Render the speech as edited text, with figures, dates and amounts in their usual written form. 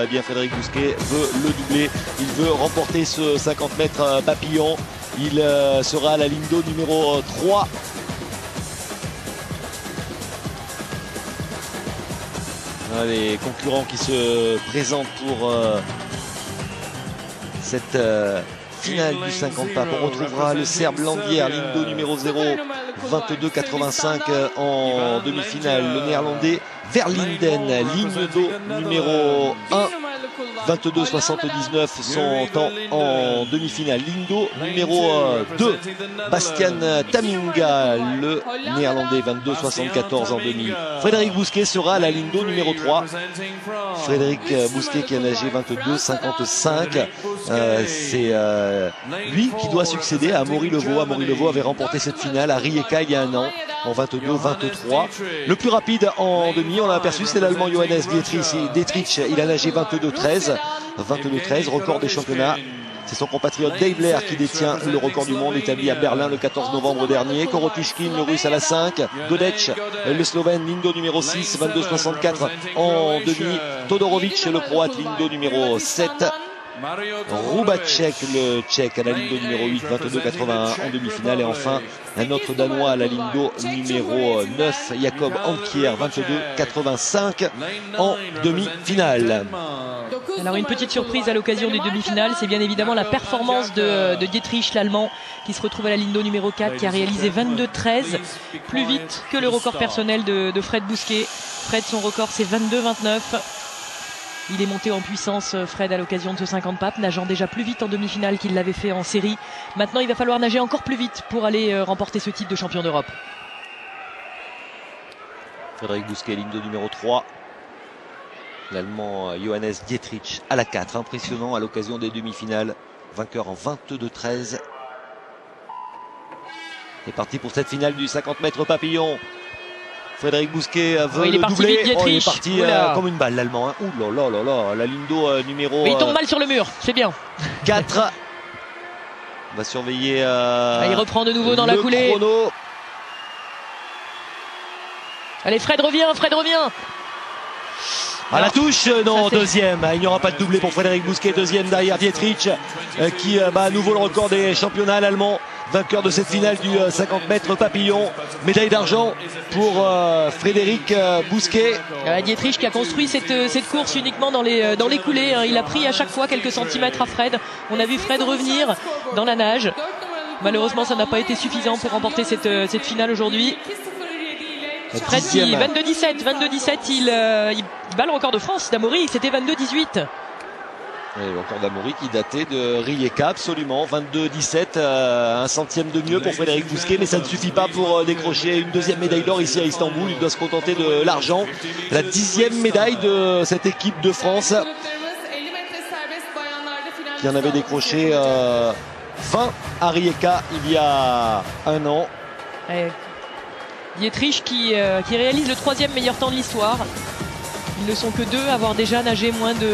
eh bien Frédéric Bousquet veut le doubler. Il veut remporter ce 50 mètres papillon. Il sera à la ligne d'eau numéro 3. Les concurrents qui se présentent pour cette finale du 50 papes. On retrouvera le Serbe Landière, ligne d'eau numéro 0, 22,85 en demi-finale. Le Néerlandais Verlinden, ligne d'eau numéro 1, 22,79 son temps en demi-finale. Ligne d'eau numéro 2, Bastian Taminga, le Néerlandais, 22,74 en demi. Frédéric Bousquet sera à la ligne d'eau numéro 3. Frédéric Bousquet qui a nagé 22,55. C'est lui qui doit succéder à Amaury Levaux. Amaury Levaux avait remporté cette finale à Rijeka il y a un an en 22,23. Le plus rapide en demi, on l'a aperçu, c'est l'Allemand Johannes Dietrich. Il a nagé 22,13. 22,13, record des championnats. C'est son compatriote Dave Blair qui détient le record du monde établi à Berlin le 14 novembre dernier. Korotishkin, le russe, à la 5. Godec, le slovène, ligne d'eau numéro 6, 22,64 en demi. Todorovic, le croate, ligne d'eau numéro 7. Rubacek, le tchèque, à la ligne d'eau numéro 8, 22,81 en demi-finale. Et enfin, un autre danois à la ligne d'eau numéro 9, Jakob Ankier, 22,85 en demi-finale. Alors une petite surprise à l'occasion des demi-finales, c'est bien évidemment la performance de Dietrich, l'Allemand, qui se retrouve à la ligne d'eau numéro 4, qui a réalisé 22,13, plus vite que le record personnel de Fred Bousquet. Fred, son record, c'est 22,29. Il est monté en puissance, Fred, à l'occasion de ce 50 papes, nageant déjà plus vite en demi-finale qu'il l'avait fait en série. Maintenant, il va falloir nager encore plus vite pour aller remporter ce titre de champion d'Europe. Frédéric Bousquet, ligne de numéro 3. L'Allemand Johannes Dietrich à la 4. Impressionnant à l'occasion des demi-finales. Vainqueur en 22,13. C'est parti pour cette finale du 50 mètres papillon. Frédéric Bousquet veut le doubler. Vite, il est parti comme une balle, l'Allemand. Hein. Ouh là là là là, la ligne d'eau numéro. Mais il tombe mal sur le mur, c'est bien. 4. On va surveiller. Il reprend de nouveau dans la coulée. Chrono. Allez, Fred revient, Fred revient. À la touche, non, deuxième. Il n'y aura pas de doublé pour Frédéric Bousquet. Deuxième derrière Dietrich qui bat à nouveau le record des championnats. L'Allemand, vainqueur de cette finale du 50 mètres papillon. Médaille d'argent pour Frédéric Bousquet. Dietrich qui a construit cette course uniquement dans les coulées. Il a pris à chaque fois quelques centimètres à Fred. On a vu Fred revenir dans la nage. Malheureusement, ça n'a pas été suffisant pour remporter cette finale aujourd'hui. Fred qui 22-17, il bat le record de France d'Amaury, c'était 22-18. Le record d'Amaury qui datait de Rijeka, absolument, 22-17, un centième de mieux pour Frédéric Bousquet, mais ça ne suffit pas pour décrocher une deuxième médaille d'or ici à Istanbul. Il doit se contenter de l'argent, la 10e médaille de cette équipe de France qui en avait décroché 20 à Rijeka il y a un an. Dietrich qui réalise le 3e meilleur temps de l'histoire. Ils ne sont que 2 à avoir déjà nagé moins de